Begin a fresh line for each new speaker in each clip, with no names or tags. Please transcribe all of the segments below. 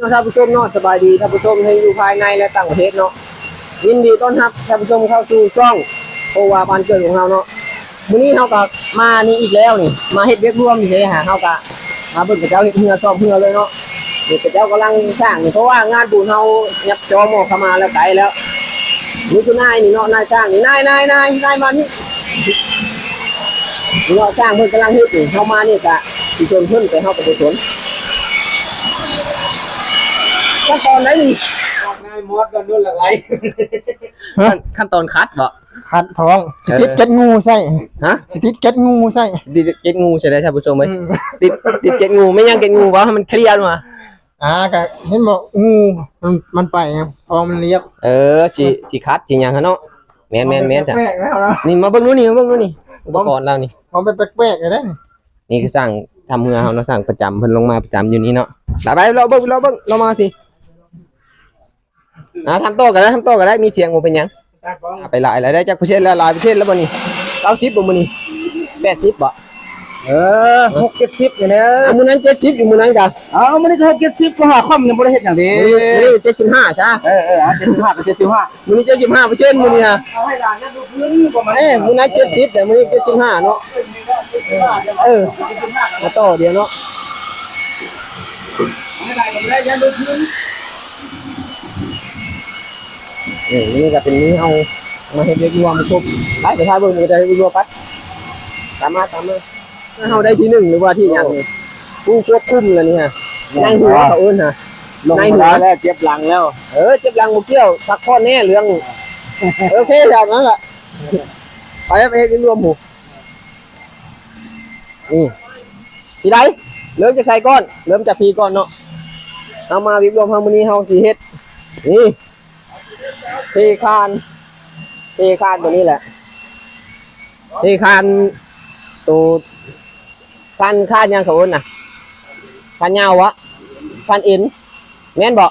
ท่านผู้ชมเนาะสบายดีท่านผู้ชมให้อยู่ภายในและต่างประเทศเนาะยินดีต้อนรับท่านผู้ชมเข้าสู่ช่องโอวาบ้านเกิดของเราเนาะมื้อนี้เฮาก็มานี่อีกแล้วนี่มาเฮ็ดเวียกร่วมนี่เลยหาเฮาก็มาเบิ่งกับเจ้าเฮ็ดเฮือซ่อมเฮือเลยเนาะเดี๋ยวกับเจ้ากำลังสร้างนี่เพราะว่างานบุญเฮายับจอหม้อเข้ามาแล้วไกลแล้วนี่คือนายนี่เนาะนายสร้างนี่นายมานี่เนาะสร้างเพิ่นกำลังเฮ็ดนี่เฮามานี่ก็สิชวนเพิ่นไปเฮาก็ไปสวนขั้นตอนไหนนี่นายมอดกันนู่นละไรขั้นตอนคัดบ่
คัดท้องสติดเก็ดงูใส่
ฮะ
สติดเก็ดงูใส่
ติดเก็ดงูใช่ไหมท่านผู้ชมไหมติดเก็ดงูไม่ยังเก็ดงูวะให้มันเคลียร์มา
ก็เห็นบอกงูมันไปครับท้องมันเรียบ
สิคัดสิยังฮะเนาะแม่นจ้ะนี่มาเบิ่งนู่นนี่อุปกรณ์เรานี่
มันเป็นแปลกๆเลย
นี่คือสร้างทำเฮือเฮาเนาะสร้างประจำเพิ่นลงมาประจำอยู่นี่เนาะไปเราเบิ่งเรามาสิทำโต๊ะก็ได้มีเสียงบ่เป็นหยังไปหลายได้จักเปอร์เซ็นต์แล้วหลายเปอร์เซ็นต์แล้วบ่นี่90บ่มื้อนี้80บ่
60-70อยู่แล้ว
มื้อนั้น70อยู่มื้อนั้นจ้ะ
มื้อนี้ก็70ก็หาค่ำยังบ่ได้เฮ็ดหยังเด้
มื้อนี้75จ้ะ
75ก็75
มื้อนี้75%มื้อนี้ฮะ
เอาให้หลานดูพื้นประมาณ
มื้อนั้น70แต่มื้อนี้75เนาะมาต่อเดี๋ยวเนาะ
ให้หลานก็ได้ยันดูพื้น
นี่ก็เป็นนี้เอามาเฮ็ดเรียกรวมครบไปถ่ายเบิ่งนี่ได้รวมไปตามมาเฮาได้ที่1หรือว่าที่หยังผู้ควบคุมแล้วนี่ฮะนายหัวเขาเอิ้นฮะ
นายหัวแล้วเจ็บหลังแล้ว
เจ็บหลังบ่เกี่ยวสักข้อแน่เรื่องโอเคแบบนั้นแหละไปเฮ็ดรวมหมู่นี่ที่ใดเริ่มจากใส่ก้อนเริ่มจากพีก่อนเนาะเอามาวิบรวมเฮามื้อนี้เฮาสิเฮ็ดนี่เทคานตัวนี้แหละเทคานตัวคานยังเขาเอิ้นน่ะคานยาววะคานเอ็นแม่นบ่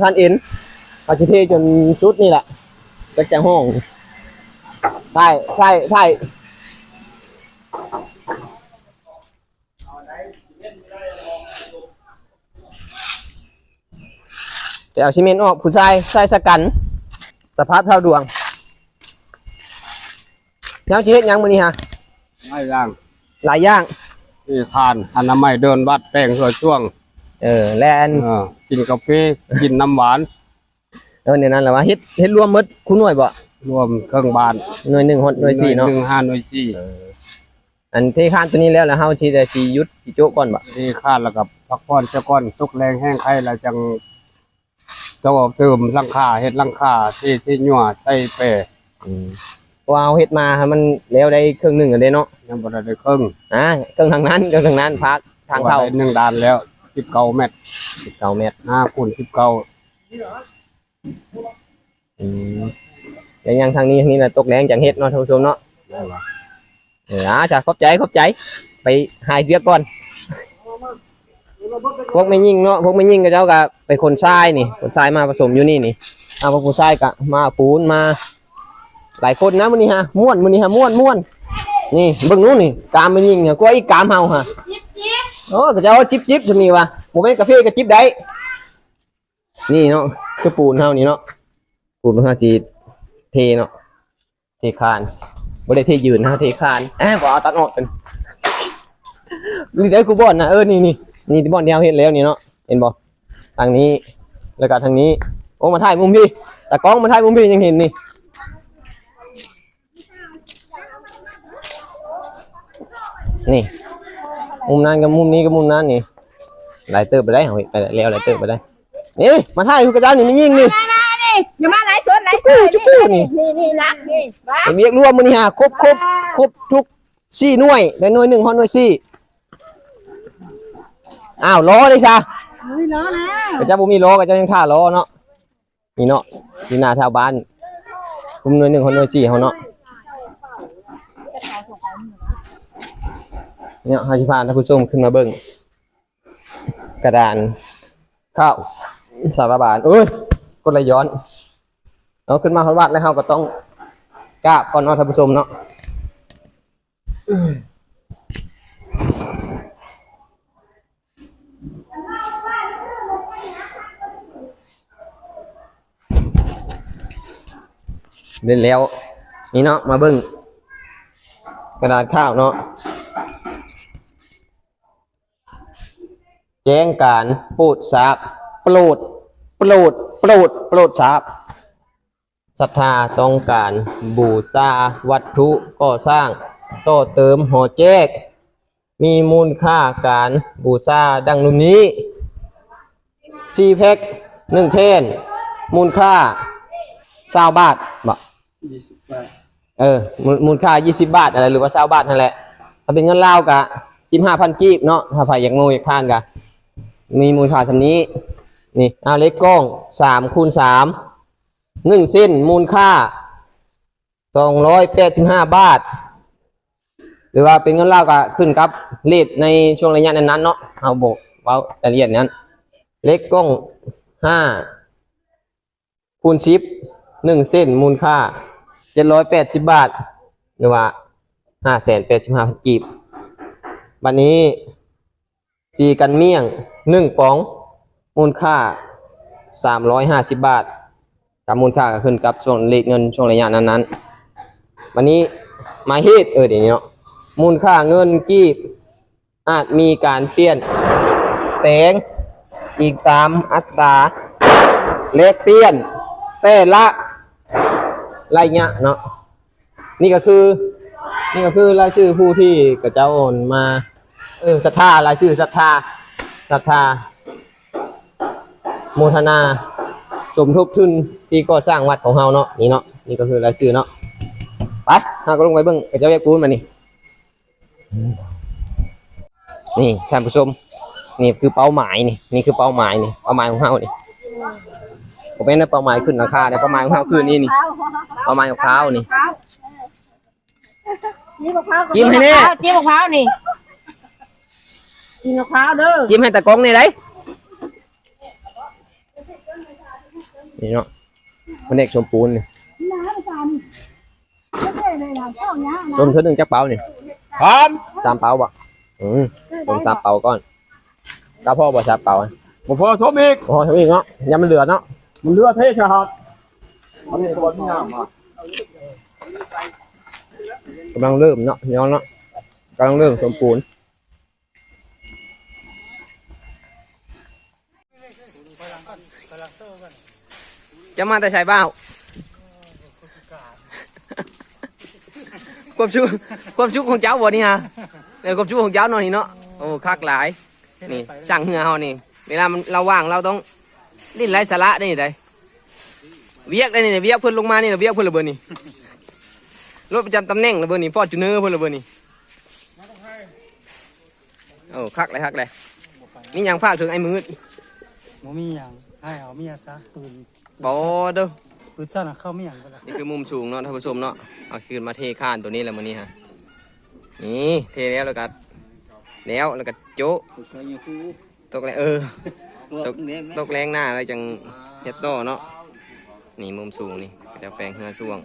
คานเอ็นเขาสิเทจนสุดนี่แหละก็จะห้องใช่ไปเอาซีเมนต์ออกผู้ชายใส่สกันสภาพเท่าดวงแล้วชีวิตยังมื้อนี้ฮะ
หลายอย่างที่ทานอนามัยเดินวัดแป้งช่วง
แลน
กินกาแฟกินน้ำหวาน
เนี่ยนั่นแหละว่าเฮ็ดรวมหมดคุณหน่วยบ่
รวมเครื่องบาน
หน่วย1หน่วย4เนาะ
1 5หน่วย4
อันเทคานตัวนี้แล้วเฮาสิได้สิหยุดสิโจ๊กก่อนบ่
เทคานแล้วก็พักผ่อนซะก่อนตกแรงแห้งไข้แล้วจังจะเติมหลังคาเฮ็ดหลังคาที่ยั่วใส่เป
ว่าเอาเฮ็ดมาให้มันแล้วได้ครึ่งนึงกันเด้เนาะ
ยังบ่ได้ครึ่ง
ครึ่งทางนั้นพักทางเข้า
1ด้านแล้ว19เมตร5 คูณ 19
อย่างยังทางนี้น่ะตกแรงจังเฮ็ดเนาะท่านผู้ชมเนาะจ้ะขอบใจไปหายเวียกก่อนพวกไม่ยิ่งเนาะพวกไม่ยิ่งกับเจ้าก็ไปคนทรายนี่คนทรายมาผสมอยู่นี่พวกผู้ทรายก็มาปูนมาหลายคนนะมื้อนี้ฮะม่วนนี่เบิ่งนู้นนี่กามไม่ยิ่งเนี่ยกลัวอีกกามเฮาฮะก็เจ้าจิ๊บจะมีว่ะบ่แม่นกาแฟก็จิ๊บได้นี่เนาะคือปูนเฮานี่เนาะปูนเฮาสิเทเนาะเทคานบ่ได้เทยืนนะเทคานบ่เอาตัดออกกันนี่ได้กูบ่อนนะนี่ที่บ่อนเดียวเห็นแล้วนี่เนาะเห็นบ่ทางนี้แล้วก็ทางนี้โอ้มาถ่ายมุมพี่แต่กล้องมาถ่ายมุมพี่ยังเห็นนี่มุมนั้นกับมุมนี้กับมุมนั้นนี่หลายเติบไปได้ไปแล้วหลายเติบไปได้นี่มาถ่ายคุณกระจายนี่ไม่ยิงนี่
อย่ามาหลายสวนนี่รักนี่
เรียกรวมมื้อนี้ฮะครบทุก4หน่วยได้หน่วย1ฮอดหน่วย4ล้อเลยจ้ะ
ล้อแล้ว
ก็จะบ่มีล้อก็จะยังท่าล้อเนาะนี่เนาะนี่หน้าชาวบ้านคุมหน่วย1ของหน่วย4เฮาเนาะเนี่ยให้พาท่านผู้ชมขึ้นมาเบิ่งกระดานข้าวสารบาลกดไหลย้อนเอาขึ้นมาฮอดวัดแล้วเฮาก็ต้องกราบก่อนเนาะท่านผู้ชมเนาะ น เล่นแล้วนี่เนาะมาเบิ่งกระดาษข้าวเนาะแจ้งการโปรดทราบโปรดทราบศรัทธาต้องการบูชาวัตถุก่อสร้างต่อเติมหอแจกมีมูลค่าการบูชาดังนี้4แพ็ค1แผ่นมูลค่า20 บาทบ่
20 บาท
มูลค่า20 บาทอะไรหรือว่า20 บาทนั่นแหละถ้าเป็นเงินลาวกะ 15,000 กีบเนาะถ้าใครอยากโมยผ่านกะมีมูลค่าทำนี้นี่เล็กกล้อง3 คูณ 3 1 เส้นมูลค่า285 บาทหรือว่าเป็นเงินลาวก็ขึ้นครับเลทในช่วงระยะนั้นๆเนาะเอาบอกเอารายละเอียดนั้นเล็กกล้อง5 คูณ 10 1 เส้นมูลค่า780 บาทหรือว่า585,000 กีบบัดนี้สีกันเมี่ยง1 ป๋องมูลค่า350 บาทตามมูลค่าก็ขึ้นกับช่วงเลทเงินช่วงระยะนั้นๆวันนี้มาเฮ็ดเดี๋ยวนี้เนาะมูลค่าเงินกีบอาจมีการเปลี่ยนแปลงอีกตามอัตราเลขเปลี่ยนแต่ละระยะเนาะนี่ก็คือรายชื่อผู้ที่กระเจ้าโอนมาศรัทธารายชื่อศรัทธาโมทนาสมทบทุนที่ก่อสร้างวัดของเฮาเนาะนี่เนาะนี่ก็คือรายชื่อเนาะไปเฮาก็ลงไปเบิ่งกระเจ้าแยกปูนมานี่ท่านผู้ชมนี่คือเป้าหมายนี่คือเป้าหมายเป้าหมายของเฮานี่ผมเป็นเป้าหมายขึ้นราคาเนี่ยเป้าหมายของเฮาคือนี่เป้าหมายของเขานี่จิ้มให้แน่
จิ้มมะพร้าวนี่จิ้มมะพร้าวเด้อ
จิ้มให้ตะกงนี่ได้นี่เนาะมันเด็กชมปูนนี่ชมเท่านึงจักเป้านี่3 เป้าบ่ผม3 เป้าก่อนกระเพาะบ่3 เป้า
บ่พอชมอีก
เนาะยังมันเหลือเนาะ
มันเลือดเท่ครับอันนี้ตัวที่งามอ่ะ
กำลังเริ่มเนาะย้อนเนาะกำลังเริ่มสมปูนจะมาแต่ใช้เบ้าความชุกของเจ้าบ่นี่ฮะความชุกของเจ้าเนาะนี่เนาะโอ้คักหลายนี่สั่งเหือเฮานี่เวลามันเราว่างเราต้องลิ้นไร้สาระนี่ได้เวียกได้นี่เวียกเพิ่นลงมานี่เวียกเพิ่นระเบิดนี่รถประจำตำแหน่งระเบิดนี่ฟอร์จูเนอร์เพิ่นระเบิดนี่โอ้คักเลยนี่ยังฝากถึงไอ้มืด
บ่มีหยังให้เอาเมียซะปืน
บ่เด้อ
ปืนซ่อนเข้าเมียงก็ได้
นี่คือมุมสูงเนาะท่านผู้ชมเนาะเอาคืนมาเทข้านตัวนี้แล้วมื้อนี้ฮะนี่เทแล้วก็โจ๊ะตกแรงตกแรงหน้าแล้วจังเฮ็ดต่อเนาะนี่มุมสูงนี่จะแปลงเฮือส่วง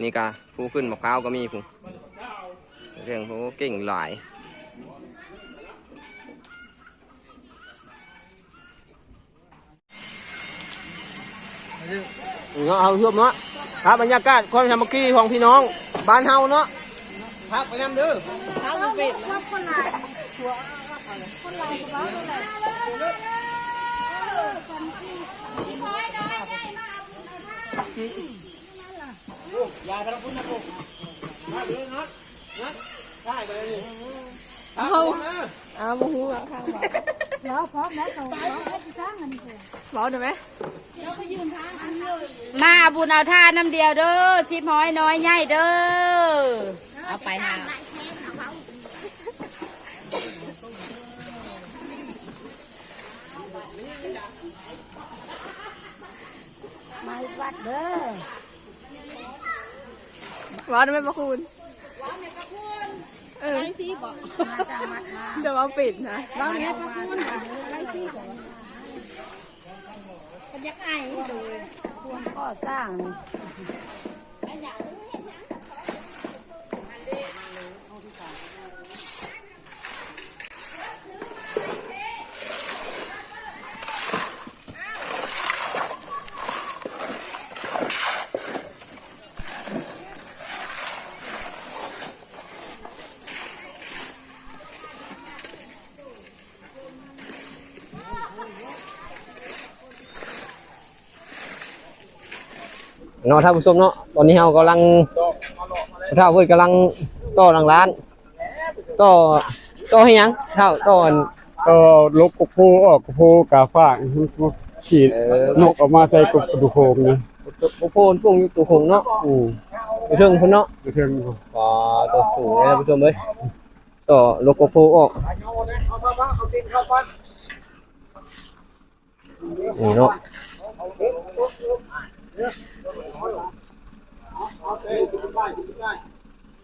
นี่กะผู้ขึ้นมะพร้าวก็มีผู้เรื่องผู้เก่งหลายเนาะเอาเพื่อเนาะครับบรรยากาศความสามัคคีของพี่น้องบ้านเฮาเนาะพักไปน้ำเด้อพักเป็ดคนลายคนลายกับบ้านคนลายยายกำลังพูดนะปุ๊บมาเด้อนัดได้ไปเลยเอาบูฮูอ่ะข้างบ้านแล้วพร้อมแล้วเขาให้สร้างอันนี้เลยพร้อมได้ไหม
มาบุญเอาท่าน้ำเดียวเด้อ10 ห้อยน้อยใหญ่เด้อเอาไปหามาวัดเด้อ
ว้าวได้ไหมพระคุณ
ไรซี่บอก
จะว่าปิดนะ
ว้าวเนี่ยพระคุณไรซี่บอกมันยักไอ้ดูควรก่อสร้าง
เนาะท่านผู้ชมเนาะตอนนี้เรากำลังเท่าเพิ่นกำลังต่อหลังร้านต่อให้หยังเท่าต่ออัน
ก็ลกกบโพออกกบโพกาฟ้างขีดนกออกมาใส่กบกระดูกโคมนะ
โพนพวกอยู่ตัวคงเนาะอยู่เทิงพุ่นเนาะ
กระเทือง
ก็ตัวสูงเลยท่านผู้ชมเอ้ยต่อโลโกโพออกนี่เนาะ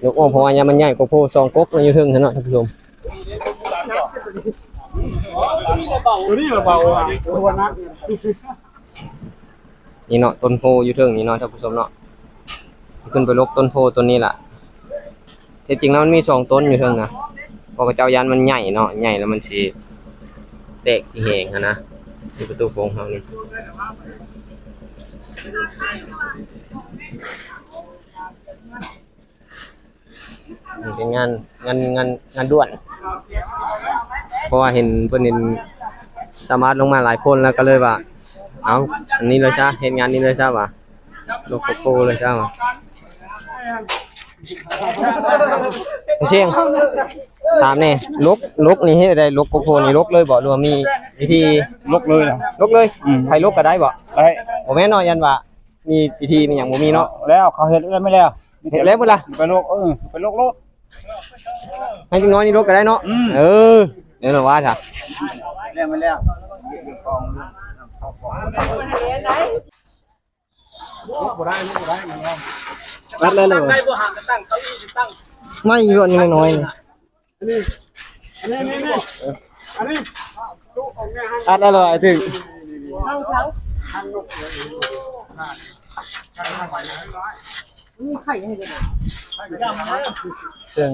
ยกออกเพราะว่าเนี่ยมันใหญ่กว่าโพซองก๊กในอยู่เทิงเนาะท่านผู้ชม
ตัวนี้เบาอ่ะตัวนัก
นี่เนาะต้นโพอยู่เทิงนี่เนาะท่านผู้ชมเนาะขึ้นไปลกต้นโพต้นนี้ล่ะที่จริงแล้วมันมี2ต้นอยู่เทิงนะเพราะกระเจ้ายันมันใหญ่เนาะใหญ่แล้วมันสิแตกสิแหงนะที่ประตูโค้งเฮานี่นี่เป็นงานด่วนเพราะว่าเห็นเพิ่นเห็นสามารถลงมาหลายคนแล้วก็เลยว่าเอาอันนี้เลยซะเฮ็ดงานนี้เลยซะว่ะโลโกโปเลยซะว่ะเชียงถามแน่ลกนี่เฮ็ดได้ลกโกโปนี่ลกเลยบ่หรือว่ามีวิธี
ลกเลยนะ
ลกเลยใครลกก็ได้บ่
ได้
บ่แม่นเนาะยันว่ามีพิธีมีหยังบ่มีเนาะ
แล้วเขาเห็นแล้วไม่แล้ว
เฮ็ดแล้วพุ่นล่ะ
ไปลกไปลกรถ
ให้จังน้อยนี่ลกก็ได้เนาะเดี๋ยวว่าซะ
แล้วไม่แล้ว
รัดเลยเลยไม่อยู่อันนี้น้อยๆรัดได้เลยถึงซึ่ง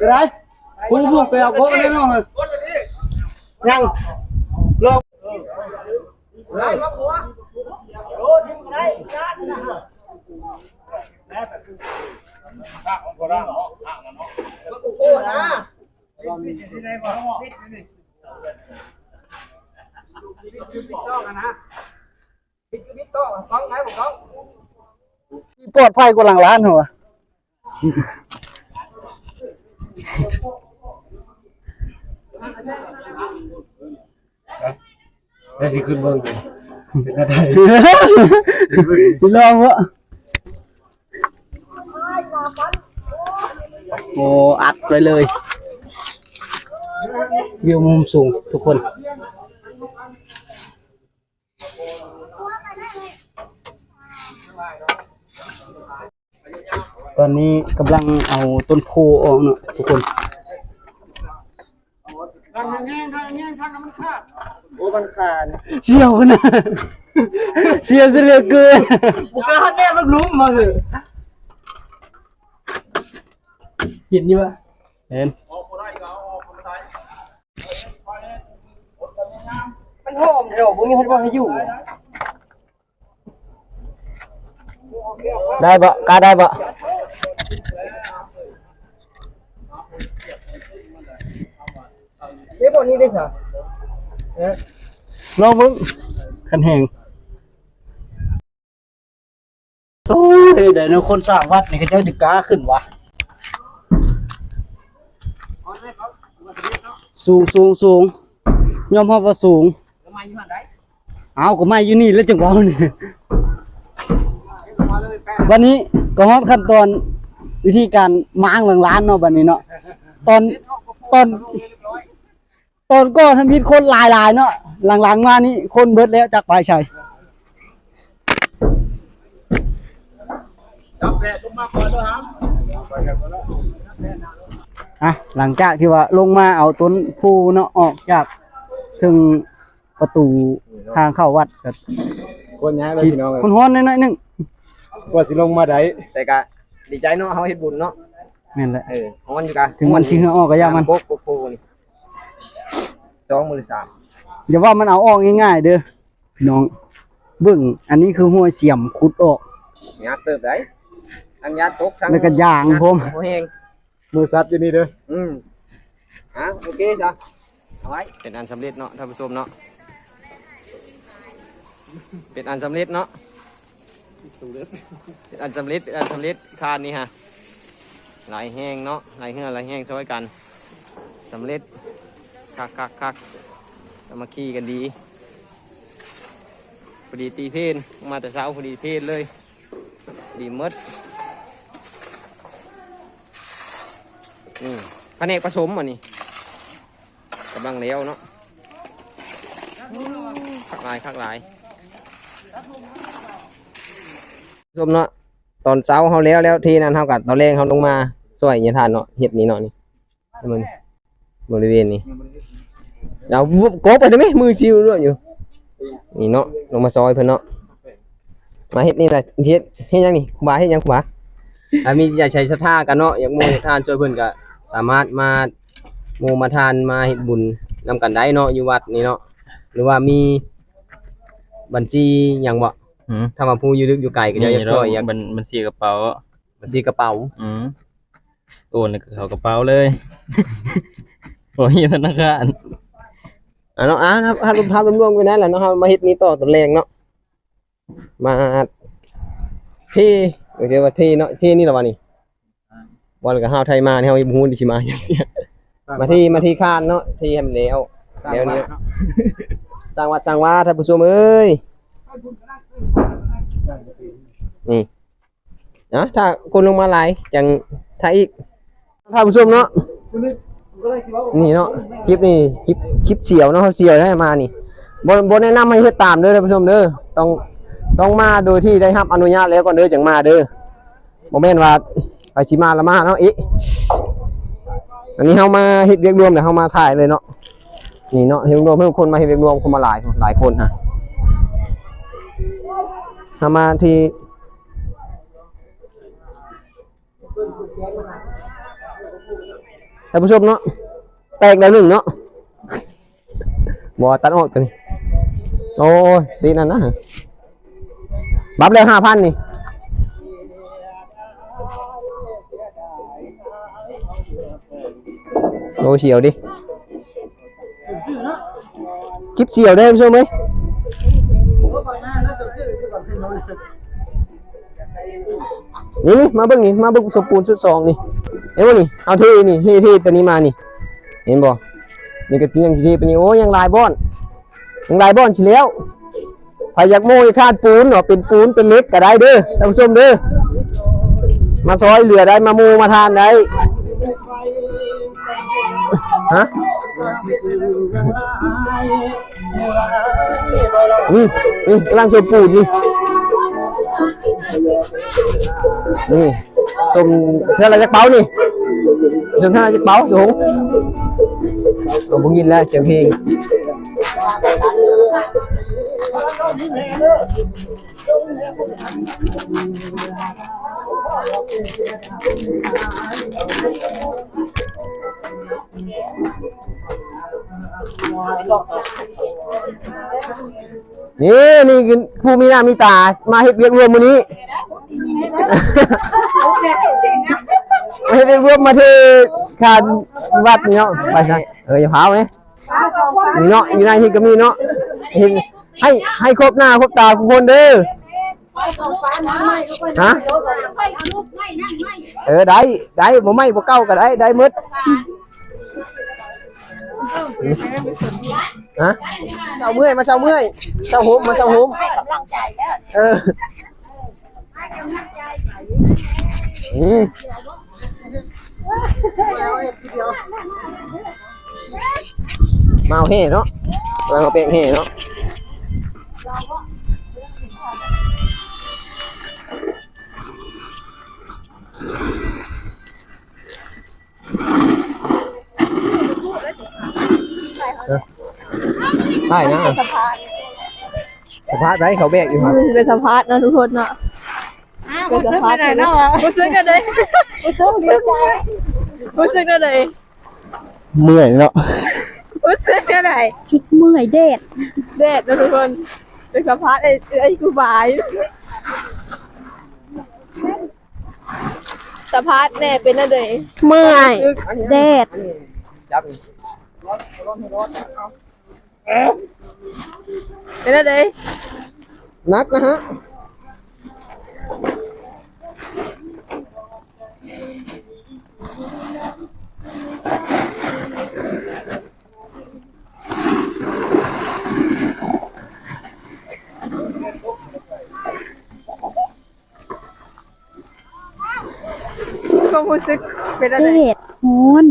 ไรคุณพวกไปเอาโค้ดได้หรอยังลงไรมาหัวโอ้ทิ้งไรจ้านะโอ้นะปลอดภัยกว่าหลังร้านเหรอได้สิขึ้นเบิ่งเป็นได้ลองวะโอ้อัดไปเลยวิวมุมสูงทุกคนตอนนี้กำลังเอาต้นโพออกเนาะทุกคนทางมันขาดโอ้มันขาดเสียวกันนะเสียวซะเหลือเกินบุกกระแน่มันลุ้มมาเลยเห็นอยู่ปะเห็นมันหอมเดี๋ยวพวกนี้เขาบอกให้อยู่ได้ปะกล้าได้ปะเดี๋ยวพวกนี้ได้ค่ะลองมึงขันแหงโอ้ยเดี๋ยวนะคนสร้างวัดนี่ก็เจ้าจะกล้าขึ้นวะสูงยอมรับว่าสูงเอาก็ไม่อยู่นี่แล้วจังหวะนี่วันนี้ก็ฮอดขั้นตอนวิธีการม้างหลังร้านเนาะบัดนี้เนาะตอนก็ทำพิษคนหลายเนาะหลังๆมานี่คนเบิดแล้วจากปลายชัยหลังจากที่ว่าลงมาเอาต้นฟูเนาะออกจากถึงประตูทางเข้าวัดก็คนย้ายไปพี่น้องคนฮ้อนน้อยๆนึงกว่าสิลงมาได้แต่ก็ดีใจเนาะเฮาเฮ็ดบุญเนาะ
แม่นแหละ
ของมันอยู่กัน
ถึงมันสิเหงาออกก็ยามัน
โป๊กโป๊กนี่2 มือ 3
อย่าว่ามันเอาออกง่ายๆเด้อพี่น้องเบิ่งอันนี้คือหัวเสียมขุดออก
ยัดเติบได้ทั้งยัดตกทั้ง
แล้วก็ย่างผม
หัวแห้ง
มือซัดอยู่นี่เด้อ
โอเคจ้ะเอาไว้เป็นอันสำเร็จเนาะท่านผู้ชมเนาะเป็นอันสำเร็จเนาะเป็นอันสำเร็จคานนี่ฮะหลายแห้งเนาะหลายเหือหลายแห้งช่วยกันสำเร็จคักสามัคคีกันดีพอดีตีเพนมาแต่เช้าพอดีเพนเลยดีมดแผนกผสมอันนี้กำลังเลี้ยวเนาะคักหลายผสมเนาะตอนเช้าเขาแล้วทีนั้นเท่ากับตอนแรงเขาลงมาสวยเงี้ยทานเนาะเห็ดนี้เนาะนี่มันบริเวณนี้เราโกบไปได้ไหมมือชิวด้วยอยู่นี่เนาะลงมาซอยเพิ่นเนาะมาเฮ็ดนี่แหละเฮ็ดยังนี่ครูบาเฮ็ดยังครูบามีอยากใช้ศรัทธากันเนาะอยากโมทานช่วยเพิ่นก็สามารถมาโมมาทานมาเฮ็ดบุญนำกันได้เนาะอยู่วัดนี่เนาะหรือว่ามีบัญชีหยังบ่ถ้ามาผู้อยู่ลึกอยู่ไกลก็จะช่วยอยาก
บัญชีกระเป๋า
บัญชีกระเป๋า
โอนเขากระเป๋าเลยโอ้ยธนาคาร
เนาะถ้ารวมๆกันนั่นแหละเนาะมาเฮ็ดนี้ต่อตอนแรงเนาะมาที่เรียกว่าที่เนาะที่นี่ล่ะวะนี่บ่แล้วก็เฮาไทยมานี่เฮาบ่ฮู้ดิสิมาหยังมาที่คานเนาะที่ให้มันแล้วนี้สร้างวัดสร้างว่าท่านผู้ชมเอ้ยนี่นะถ้าคนลงมาหลายจังถ้าอีกท่านผู้ชมเนาะนี่เนาะคลิปนี่คลิปเสียวเนาะเสียวได้มานี่บนแนะนำให้เฮ็ดตามเด้อท่านผู้ชมเด้อต้องมาโดยที่ได้รับอนุญาตแล้วก่อนเด้อจังมาเด้อบ่แม่นว่าไปสิมาละมาเนาะอันนี้เฮามาเฮ็ดเวียกรวมเดี๋ยวเฮามาถ่ายเลยเนาะนี่เนาะเฮ็ดรวมเพิ่มคนมาเฮ็ดเวียกรวมคนมาหลายคนฮะเฮามาที่ท่านผู้ชมเนาะแตกแล้วหนึ่งเนาะบ่ตัดออกตัวนี้โอ้ยตีนั่นนะบับแล้ว 5,000 นี่โอ้เฉียวดิคลิปเฉียวได้ท่านผู้ชมไหมนี่มาเบิ่งนี่มาเบิ่งสปูนชุด2นี่เห็นบ่นี่เอาที่นี่ที่ตัวนี้มานี่เห็นบ่นี่ก็ยังที่เป็นนี่โอ้ยังลายบ้อนสิแล้วใครอยากโม่อยากทานปูนเนาะเป็นปูนเป็นเล็กก็ได้เด้อท่านผู้ชมเด้อมาซอยเหลือได้มาโม่มาทานได้ฮะนี่กำลังชมปูนนี่ชมเท่าไรจะเป้านี่ชมเท่าไรจะเป้าสูงผมยินแล้วเสียงเพลงนี่คือผู้มีหน้ามีตามาเฮ็ดเวียกรวมมื้อนี้มาเฮ็ดเวียกรวมมาที่ขาดวัดนี่เนาะไปซะอย่าพาไหมนี่เนาะอยู่ในที่ก็มีเนาะให้ครบหน้าครบตาทุกคนเด้อฮะได้บ่ไม่บ่เก้าก็ได้หมดฮะเช้าเมื่อยมาเช้าเมื่อยเช้าโหมมาเช้าโหมให้กำลังใจแล้วมาเอาเฮ่เนาะมาเอาเป็นเฮ่เนาะได้นะสะพานไปเขาแบกอยู่ครับ
เป็นสะพานเนาะทุกคนเนาะ ก็จะพัดเลยเนาะรู้สึกกันเลยรู้สึกกันเลย
เมื่อยเนาะ
รู้สึกกันเลย
ชุดเมื่อยเด็ด
เด็ดนะทุกคนเป็นสะพัดไอ้กูบายสะพัดแน่เป็นอะไร
เมื่อยเด็ด
จับ
เป็นอะไร
นักนะฮะ
ก็รู้สึกเป็นอะไร
เด็ดฮอน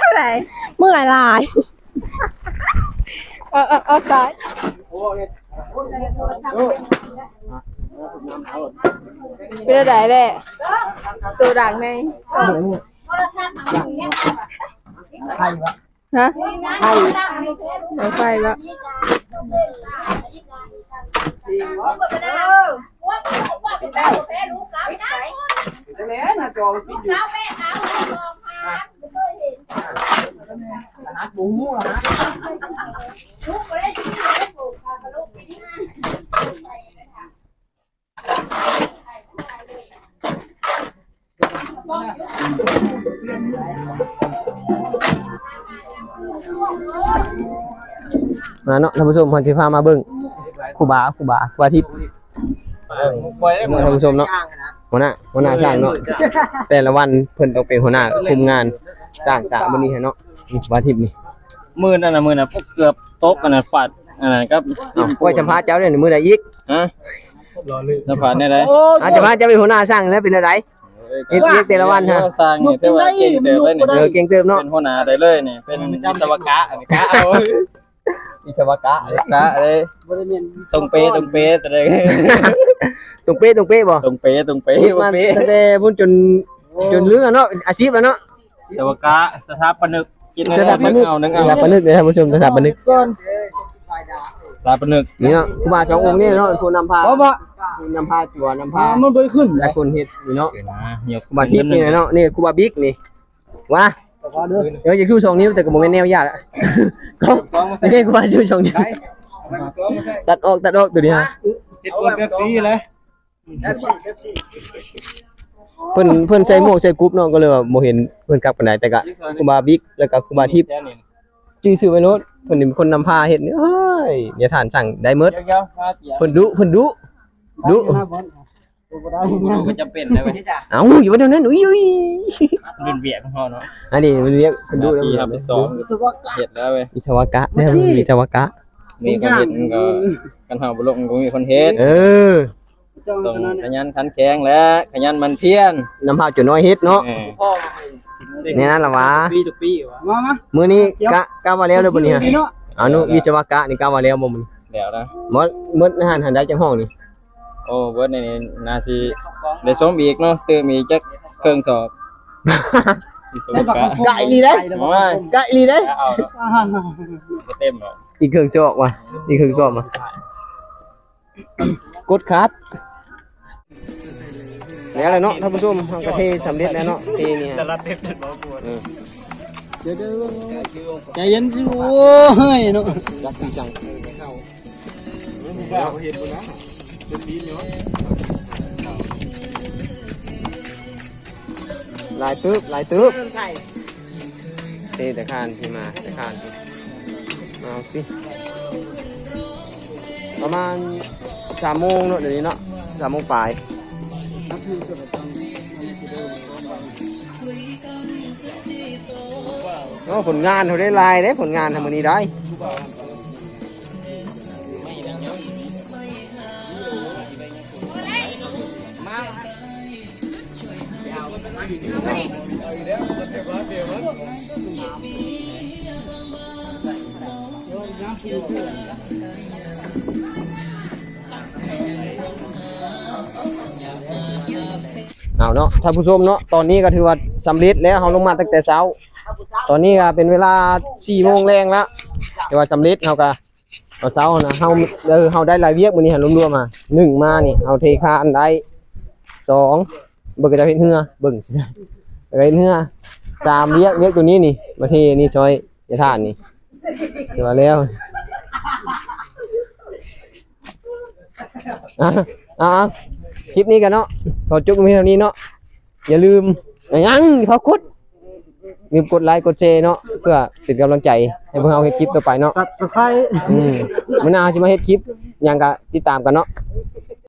อะไร
เมื่อยหลาย
เอาซ้ายเป็นอะไรแหละตัวดังในฮะเอาไฟวะ
มาเนาะท่านผู้ชมพันธิพามาเบิ่งครูบาทิพย์ท่านผู้ชมเนาะหัวหน้าช่างเนาะแต่ละวันเพิ่นต้องเป็นหัวหน้าคุมงานสร้างจากมื้อนี้ให้เนาะนี่ครูบาทิพย์นี่
มือนั่นน่ะพวกเกือบตกอันนั้นฟาดอันนั้นครับ
ไว้จำพาเจ้าเนี่ยมื้อใดอีก
ฮะจะผ่านได้ไร
จำพาเจ้าเป็นหัวหน้าช่างแล้วเป็นอะไรเฮ็ดเวียกแต่ละวันฮะ
สร้างนี่แต่ว่าเก่งเติบเลยนี่
เก่งเติมเนาะ
เป็นหัวหน้าได้เลยนี่เป็นวิศวกะอันนี้กะเอา
วิศวกะ
กะเลยตรงเป๊ะแต่ได้
ตรงเป๊ะบ่
ตรงเป๊ะ
มาตั้งแต่พุ่นจนลือเนาะอาชีพแล้วเนาะ
วิศวกะสถาปนิกกิน
สถาปนิก
นึงเอา
สถาปนิกเลยท่านผู้ชมสถาปนิก
สถาปนิก
นี่เนาะครูบาสององค์นี่เนาะผู้นำพาผู้นำพาจั่วนำพามันบ่ขึ้นหลายคนเฮ็ดนี่เนาะ ครูบาทิพย์นี่เนาะนี่ครูบาบิ๊กนี่ว้าเดี๋ยวจะชู2 นิ้วแต่ก็บ่แม่นแนวยากอ่ะก็ไม่ใช่ครูบาชู2 นิ้วตัดออกตัวนี้ฮะ
เฮ็ดคนกับสีเลย
เพิ่นใส่หมวกใส่กรุ๊ปเนาะก็เลยว่าบ่เห็นเพิ่นกลับปานใดแต่ก็ครูบาบิ๊กแล้วก็ครูบาทิพย์ชื่อไว้โลดเพิ่นนี่เป็นคนนำพาเฮ็ดนี่เอ้ยอย่าทานสั่งได้หมดเพิ่นดุ
ก็จะเป็นได้ไหม
เอ้าอยู่ว่าเดี๋ยวนั้นอุ้ย
รุ่นเบียของเขาเนาะ
อันนี้มันเรียกเพิ่นดุแล้ว
ปีครับเป็น2เฮ็ดแล้วเว้ย
วิศวกะได้วิศวกะ
มีคนเฮ็ดมันก็กันเฮาบ่ลงก็มีคนเฮ็ด
เออ
ต้องขยันขันแข็งและขยันมันเพียร
นำพาจุน้อยเฮ็ดเนาะนี่นั่นล่ะวะ
ทุกปีวะ
มื้อนี้กะว่าแล้วเด้อบ่นี่ฮะเอานุวิศวกะนี่กะว่าแล้วบ่มื้อ
แล้วนะ
มื้อหันได้จังห้องนี่
โอ้เบิดนี่น่าสิได้ส้มอีกเนาะเติมอีกจักเครื่องสอบวิศวกะ
กะอีหลีเด้
โอ้ย
กะอีหลีเด้
เอาบ่เต็มหรอก
อีกเครื่องสอบว่ะอีกเครื่องสอบมากดคัดแล้วแหละเนาะท่านผู้ชมเฮาก็เทสำเร็จแล้วเนาะเทนี่ฮะ
ใจเย็นสิโอ้ยเนาะ
รักที่สั่งลายตึบเทแต่คานที่มาแต่คานเอาสิประมาณ3 โมงเนาะเดี๋ยวนี้เนาะ3 โมงปลายเนาะผลงานเขาได้ลายได้ผลงานทำมันนี้ได้เอาเนาะท่านผู้ชมเนาะตอนนี้ก็ถือว่าสำเร็จแล้วเขาลงมาตั้งแต่เช้าตอนนี้ก็เป็นเวลา4 โมงแรงแล้วแต่ว่าสำเร็จเขาก็ เอาเสานะเฮาเฮาได้รายเวียกมื้อนี้หันรวมๆมา1มานี่เอาเทคานได้2เบิ่งก็จะเฮ็ดเหือเบิ่งเฮ็ดเหือ3เวียกตัวนี้นี่มาเทนี่ซอยจะทานนี่เดี๋ยวแล้วคลิปนี้กันเนาะขอจุกมีเท่านี้เนาะอย่าลืมยังเขาคุดลืมกดไลค์กดแชร์เนาะเพื่อเป็นกำลังใจให้พวกเราเฮ็ดคลิปต่อไปเนาะ
Subscribe
มื้อหน้าสิมาเฮ็ดคลิปหยังก็ติดตามกันเนาะ